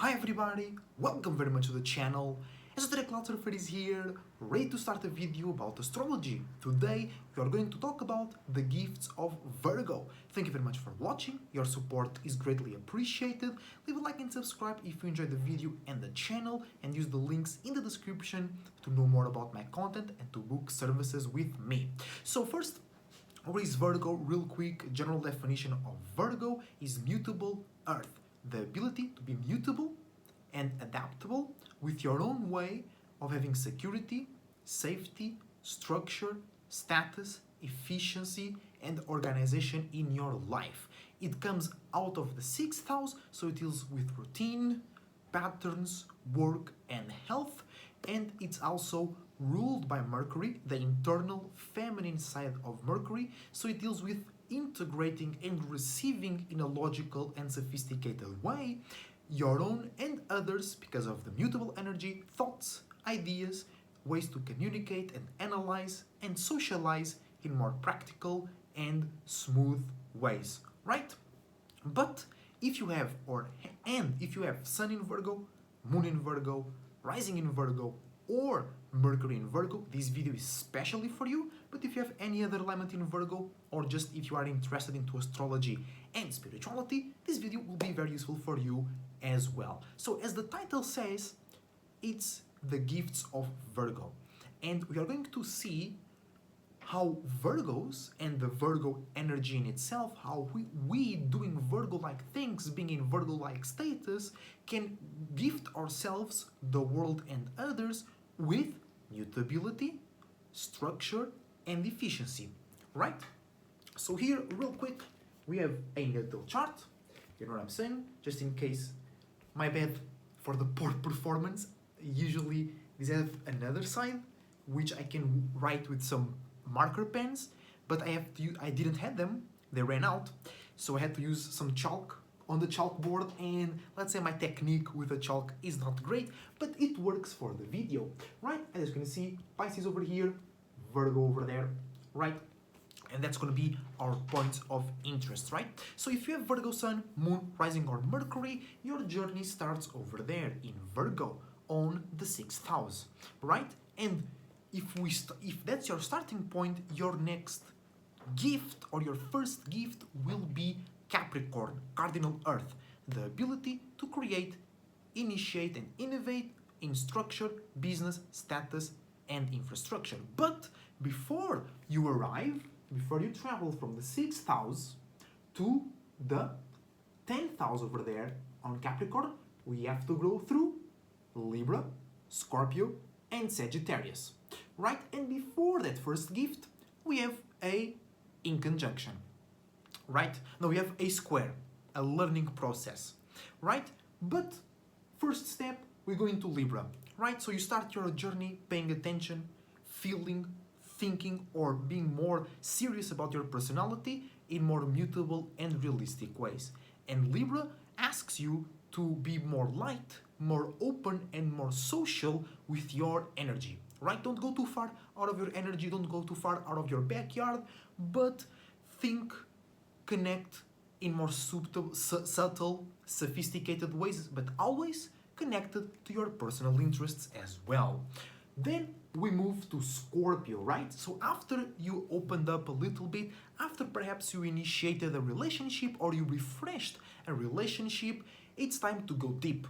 Hi everybody, welcome very much to the channel. Esoteric Cloud Surfer is here, ready to start a video about astrology. Today we are going to talk about the gifts of Virgo. Thank you very much for watching, your support is greatly appreciated. Leave a like and subscribe if you enjoyed the video and the channel, and use the links in the description to know more about my content and to book services with me. So first, what is Virgo? Real quick, general definition of Virgo is mutable earth. The ability to be mutable and adaptable with your own way of having security, safety, structure, status, efficiency, and organization in your life. It comes out of the sixth house, so it deals with routine, patterns, work, and health, and it's also ruled by Mercury, the internal feminine side of Mercury, so it deals with integrating and receiving in a logical and sophisticated way your own and others, because of the mutable energy, thoughts, ideas, ways to communicate and analyze and socialize in more practical and smooth ways, right? But if you have Sun in Virgo, Moon in Virgo, Rising in Virgo, or Mercury in Virgo, this video is specially for you. But if you have any other element in Virgo, or just if you are interested into astrology and spirituality, this video will be very useful for you as well. So as the title says, it's the gifts of Virgo, and we are going to see how Virgos and the Virgo energy in itself, how we doing Virgo-like things, being in Virgo-like status, can gift ourselves, the world, and others with mutability, structure, and efficiency, right? So here, real quick, we have a natal chart. You know what I'm saying? Just in case, my bad for the poor performance. Usually, these have another side, which I can write with some marker pens, but I didn't have them, they ran out, so I had to use some chalk on the chalkboard, and let's say my technique with the chalk is not great, but it works for the video, right? As you can see, Pisces over here, Virgo over there, right? And that's going to be our points of interest, right? So if you have Virgo Sun, Moon, Rising, or Mercury, your journey starts over there in Virgo on the 6th house, right? And if that's your starting point, your next gift or your first gift will be Capricorn, cardinal earth, the ability to create, initiate, and innovate in structure, business, status, and infrastructure. But before you travel from the 6th house to the 10th house over there on Capricorn, we have to go through Libra, Scorpio, and Sagittarius, right? And before that first gift, we have a in conjunction, right? Now we have a square, a learning process, right? But first step, we go into Libra, right? So you start your journey paying attention, feeling, thinking, or being more serious about your personality in more mutable and realistic ways. And Libra asks you to be more light, more open, and more social with your energy, right? Don't go too far out of your energy, don't go too far out of your backyard, but think, connect in more subtle, sophisticated ways, but always connected to your personal interests as well. Then we move to Scorpio, right? So after you opened up a little bit, after perhaps you initiated a relationship or you refreshed a relationship, it's time to go deep.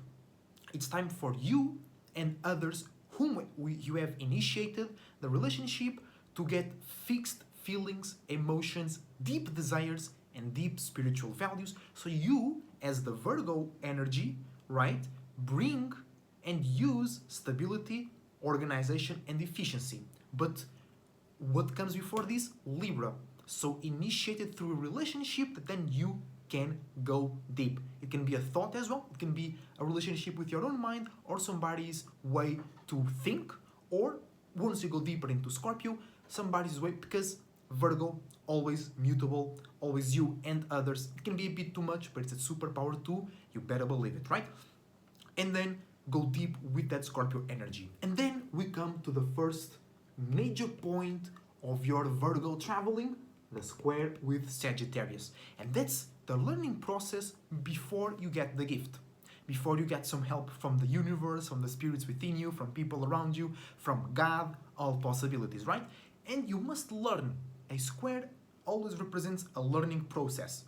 It's time for you and others whom you have initiated the relationship to get fixed feelings, emotions, deep desires, and deep spiritual values. So you, as the Virgo energy, right, bring and use stability, organization, and efficiency. But what comes before this? Libra. So initiated through a relationship that then you can go deep. It can be a thought as well. It can be a relationship with your own mind or somebody's way to think. Or once you go deeper into Scorpio, somebody's way, because Virgo, always mutable, always you and others. It can be a bit too much, but it's a superpower too. You better believe it, right? And then go deep with that Scorpio energy. And then we come to the first major point of your Virgo traveling, the square with Sagittarius. And that's the learning process before you get the gift. before you get some help from the universe, from the spirits within you, from people around you, from God, all possibilities, right? And you must learn. A square always represents a learning process.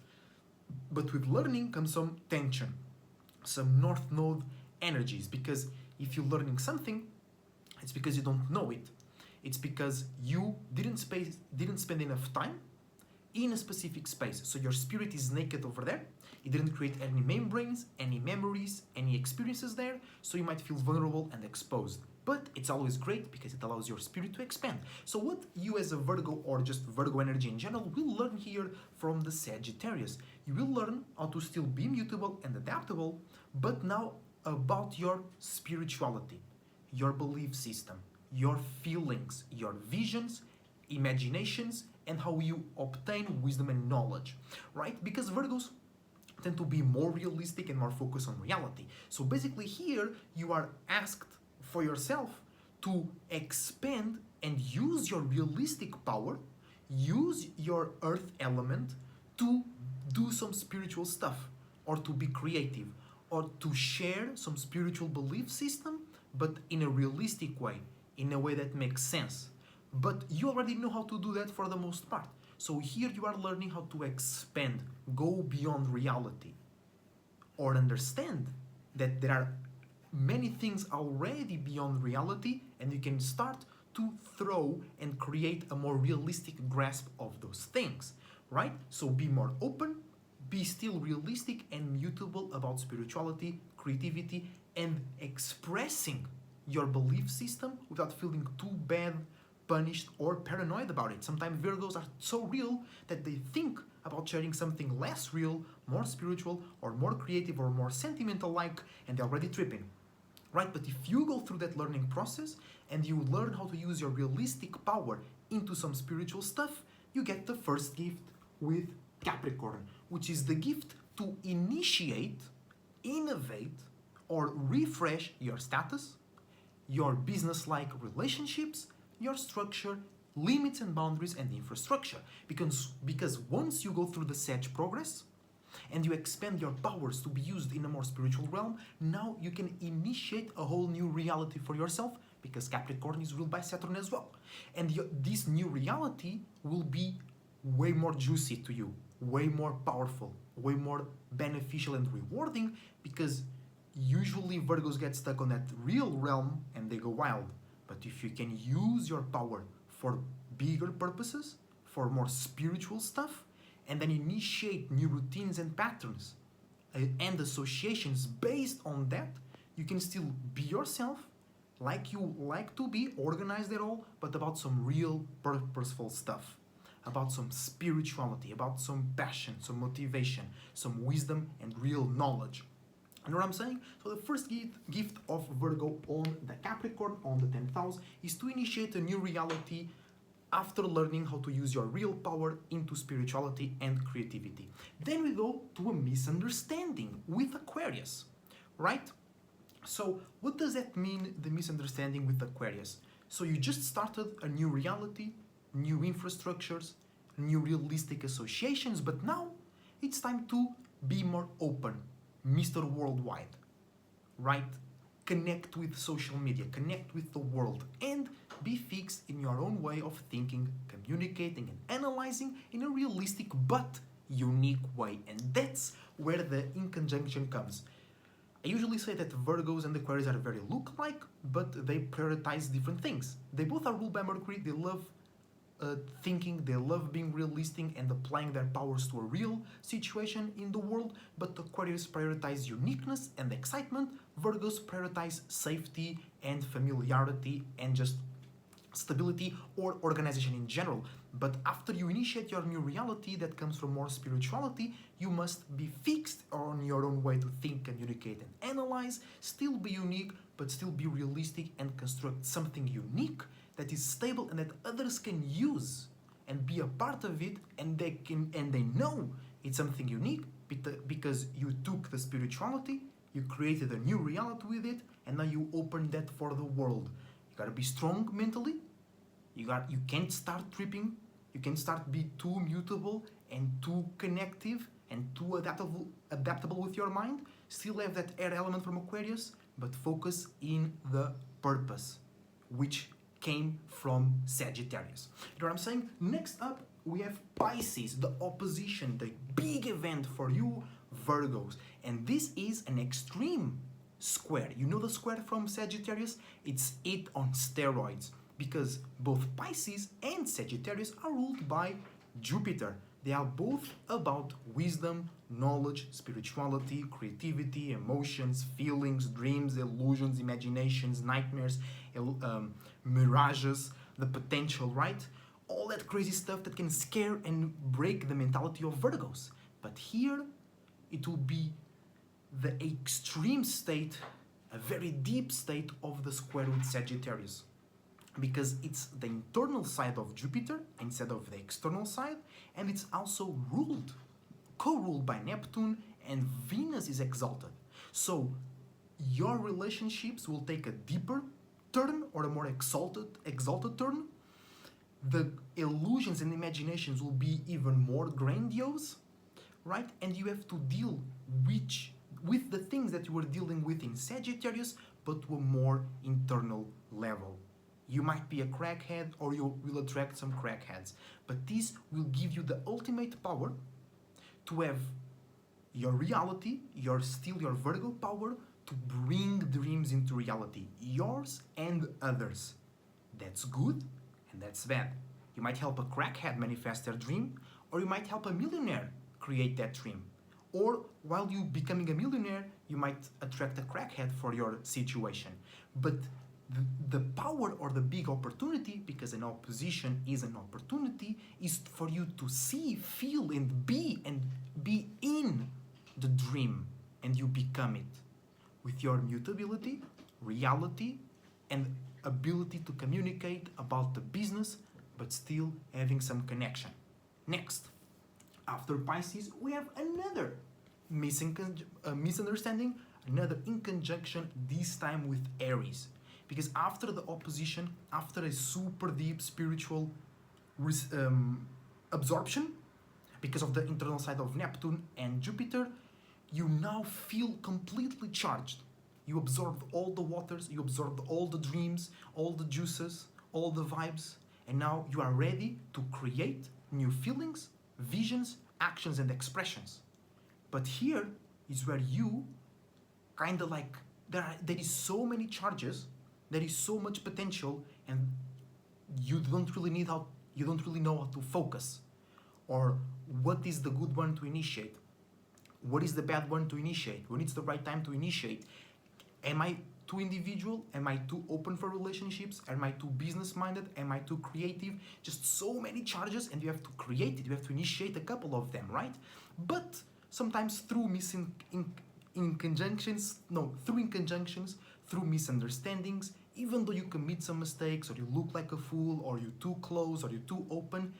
But with learning comes some tension, some north node energies, because if you're learning something, it's because you don't know it. It's because you didn't spend enough time in a specific space. So your spirit is naked over there. It didn't create any membranes, any memories, any experiences there. So you might feel vulnerable and exposed. But it's always great because it allows your spirit to expand. So what you as a Virgo, or just Virgo energy in general, will learn here from the Sagittarius. You will learn how to still be mutable and adaptable, but now about your spirituality, your belief system, your feelings, your visions, imaginations, and how you obtain wisdom and knowledge, right? Because Virgos tend to be more realistic and more focused on reality. So basically here you are asked for yourself to expand and use your realistic power, use your earth element to do some spiritual stuff, or to be creative, or to share some spiritual belief system, but in a realistic way, in a way that makes sense. But you already know how to do that for the most part. So here you are learning how to expand, go beyond reality, or understand that there are many things already beyond reality, and you can start to throw and create a more realistic grasp of those things, right? So be more open, be still realistic and mutable about spirituality, creativity, and expressing your belief system without feeling too bad, punished, or paranoid about it. Sometimes Virgos are so real that they think about sharing something less real, more spiritual, or more creative, or more sentimental like, and they're already tripping, right? But if you go through that learning process and you learn how to use your realistic power into some spiritual stuff, you get the first gift with Capricorn, which is the gift to initiate, innovate, or refresh your status, your business-like relationships, your structure, limits and boundaries, and infrastructure. Because once you go through the Sag progress and you expand your powers to be used in a more spiritual realm, now you can initiate a whole new reality for yourself, because Capricorn is ruled by Saturn as well. And this new reality will be way more juicy to you, way more powerful, way more beneficial and rewarding, because usually Virgos get stuck on that real realm and they go wild. But if you can use your power for bigger purposes, for more spiritual stuff, and then initiate new routines and patterns and associations based on that, you can still be yourself, like you like to be, organized at all, but about some real purposeful stuff, about some spirituality, about some passion, some motivation, some wisdom, and real knowledge. You know what I'm saying? So the first gift of Virgo on the Capricorn, on the 10th house, is to initiate a new reality after learning how to use your real power into spirituality and creativity. Then we go to a misunderstanding with Aquarius, right? So what does that mean, the misunderstanding with Aquarius? So you just started a new reality, new infrastructures, new realistic associations, but now it's time to be more open, Mr. Worldwide, right? Connect with social media, connect with the world, and be fixed in your own way of thinking, communicating, and analyzing in a realistic but unique way. And that's where the in conjunction comes. I usually say that Virgos and Aquarius are very look-alike, but they prioritize different things. They both are ruled by Mercury. They love thinking, they love being realistic and applying their powers to a real situation in the world, but Aquarius prioritize uniqueness and excitement. Virgos prioritize safety and familiarity and just stability or organization in general. But after you initiate your new reality that comes from more spirituality, you must be fixed on your own way to think, communicate, and analyze, still be unique, but still be realistic and construct something unique that is stable and that others can use and be a part of it, and they know it's something unique because you took the spirituality, you created a new reality with it, and now you open that for the world. You gotta be strong mentally. You can't start tripping. You can't start be too mutable and too connective and too adaptable with your mind. Still have that air element from Aquarius, but focus in the purpose, which came from Sagittarius. You know what I'm saying? Next up, we have Pisces, the opposition, the big event for you, Virgos. And this is an extreme square. You know the square from Sagittarius? It's it on steroids, because both Pisces and Sagittarius are ruled by Jupiter. They are both about wisdom, knowledge, spirituality, creativity, emotions, feelings, dreams, illusions, imaginations, nightmares, mirages, the potential, right? All that crazy stuff that can scare and break the mentality of Virgos. But here, it will be the extreme state, a very deep state of the square with Sagittarius. Because it's the internal side of Jupiter instead of the external side, and it's also ruled, co-ruled by Neptune, and Venus is exalted. So your relationships will take a deeper turn or a more exalted turn. The illusions and imaginations will be even more grandiose, right? And you have to deal with the things that you were dealing with in Sagittarius, but to a more internal level. You might be a crackhead, or you will attract some crackheads. But this will give you the ultimate power to have your reality, your Virgo power, to bring dreams into reality. Yours and others. That's good and that's bad. You might help a crackhead manifest their dream, or you might help a millionaire create that dream. Or while you becoming a millionaire, you might attract a crackhead for your situation. But the power or the big opportunity, because an opposition is an opportunity, is for you to see, feel, and be in the dream, and you become it with your mutability, reality, and ability to communicate about the business, but still having some connection. Next, after Pisces, we have another misunderstanding, another inconjunction, this time with Aries. Because after the opposition, after a super deep spiritual absorption, because of the internal side of Neptune and Jupiter, you now feel completely charged. You absorbed all the waters, you absorbed all the dreams, all the juices, all the vibes, and now you are ready to create new feelings, visions, actions, and expressions. But here is where you kind of like, there is so many charges, there is so much potential, and you don't really know how to focus, or what is the good one to initiate, what is the bad one to initiate, when it's the right time to initiate. Am I too individual? Am I too open for relationships? Am I too business-minded? Am I too creative? Just so many charges, and you have to create it. You have to initiate a couple of them, right? But sometimes through inconjunctions, through misunderstandings, even though you commit some mistakes, or you look like a fool, or you're too close, or you're too open,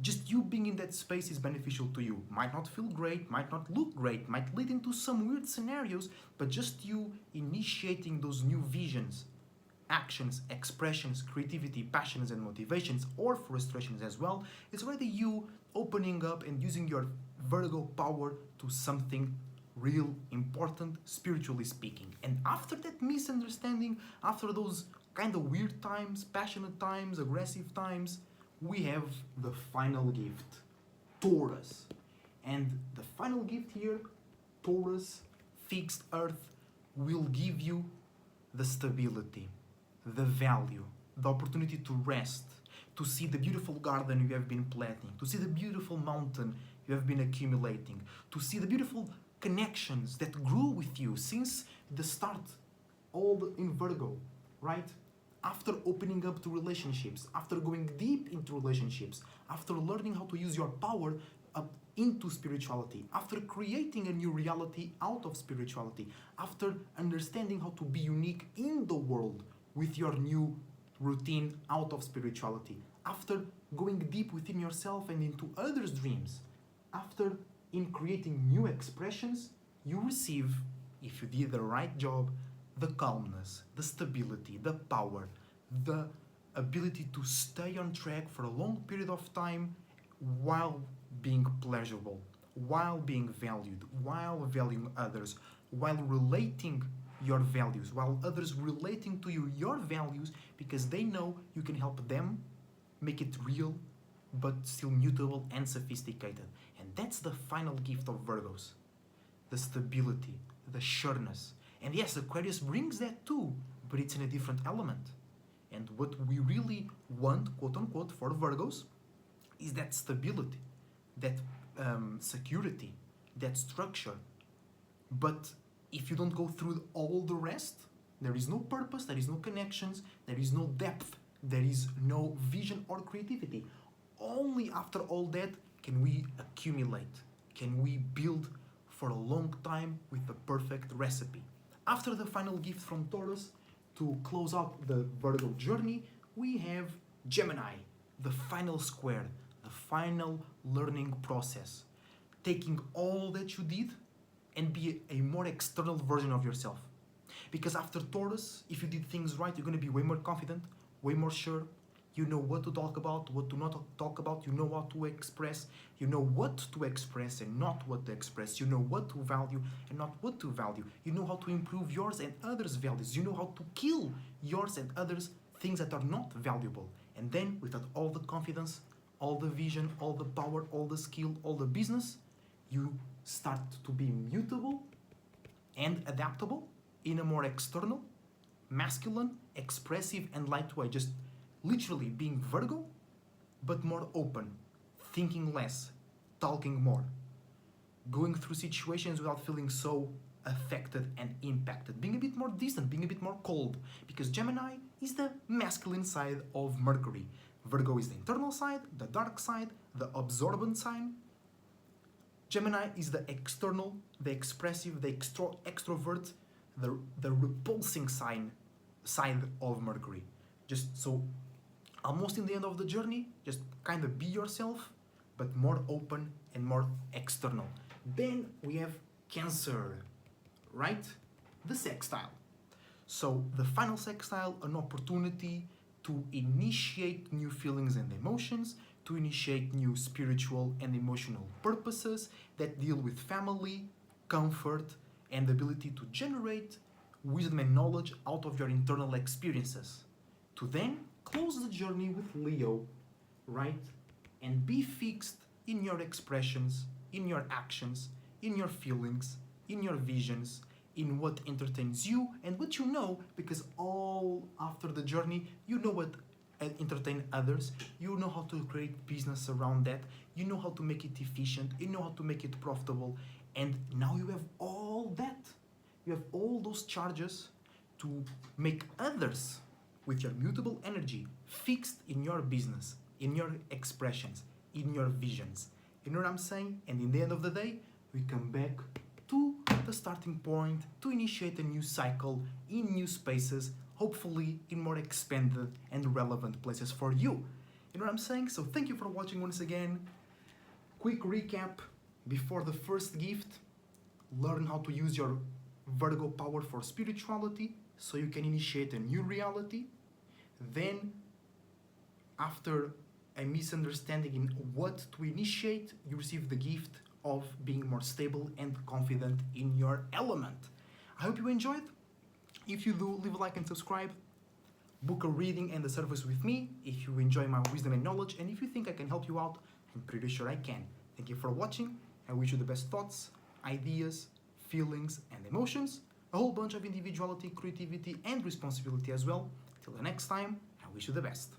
just you being in that space is beneficial to you. Might not feel great, might not look great, might lead into some weird scenarios, but just you initiating those new visions, actions, expressions, creativity, passions, and motivations, or frustrations as well, it's already you opening up and using your Virgo power to something real important, spiritually speaking. And after that misunderstanding, after those kind of weird times, passionate times, aggressive times, we have the final gift, Taurus. And the final gift here, Taurus, fixed earth, will give you the stability, the value, the opportunity to rest, to see the beautiful garden you have been planting, to see the beautiful mountain you have been accumulating, to see the beautiful connections that grew with you since the start, all in Virgo, right? After opening up to relationships, after going deep into relationships, after learning how to use your power up into spirituality, after creating a new reality out of spirituality, after understanding how to be unique in the world with your new routine out of spirituality, after going deep within yourself and into others' dreams, after in creating new expressions, you receive, if you did the right job, the calmness, the stability, the power, the ability to stay on track for a long period of time while being pleasurable, while being valued, while valuing others, while relating your values, while others relating to you your values, because they know you can help them make it real but still mutable and sophisticated. And that's the final gift of Virgos: the stability, the sureness. And yes, Aquarius brings that too, but it's in a different element. And what we really want, quote unquote, for Virgos is that stability, that security, that structure. But if you don't go through all the rest, there is no purpose, there is no connections, there is no depth, there is no vision or creativity. Only after all that can we accumulate, can we build for a long time with the perfect recipe. After the final gift from Taurus, to close out the Virgo journey, we have Gemini, the final square, the final learning process. Taking all that you did and be a more external version of yourself. Because after Taurus, if you did things right, you're going to be way more confident, way more sure. You know what to talk about, what to not talk about. You know what to express. You know what to express and not what to express. You know what to value and not what to value. You know how to improve yours and others' values. You know how to kill yours and others' things that are not valuable. And then, with all the confidence, all the vision, all the power, all the skill, all the business, you start to be mutable and adaptable in a more external, masculine, expressive, and lightweight. Just literally being Virgo, but more open, thinking less, talking more, going through situations without feeling so affected and impacted, being a bit more distant, being a bit more cold, because Gemini is the masculine side of Mercury. Virgo is the internal side, the dark side, the absorbent side. Gemini is the external, the expressive, the extrovert, the repulsing side of Mercury. Just so, almost in the end of the journey, just kind of be yourself, but more open and more external. Then we have Cancer, right? The sextile. So the final sextile, an opportunity to initiate new feelings and emotions, to initiate new spiritual and emotional purposes that deal with family, comfort, and the ability to generate wisdom and knowledge out of your internal experiences. To then close the journey with Leo, right? And be fixed in your expressions, in your actions, in your feelings, in your visions, in what entertains you and what you know, because all after the journey, you know what entertain others, you know how to create business around that, you know how to make it efficient, you know how to make it profitable, and now you have all that. You have all those charges to make others with your mutable energy fixed in your business, in your expressions, in your visions. You know what I'm saying? And in the end of the day, we come back to the starting point to initiate a new cycle in new spaces, hopefully in more expanded and relevant places for you. You know what I'm saying? So thank you for watching once again. Quick recap before the first gift: learn how to use your Virgo power for spirituality so you can initiate a new reality. Then, after a misunderstanding in what to initiate, you receive the gift of being more stable and confident in your element. I hope you enjoyed. If you do, leave a like and subscribe. Book a reading and a service with me if you enjoy my wisdom and knowledge, and if you think I can help you out, I'm pretty sure I can. Thank you for watching. I wish you the best thoughts, ideas, feelings, and emotions. A whole bunch of individuality, creativity, and responsibility as well. Till the next time, I wish you the best.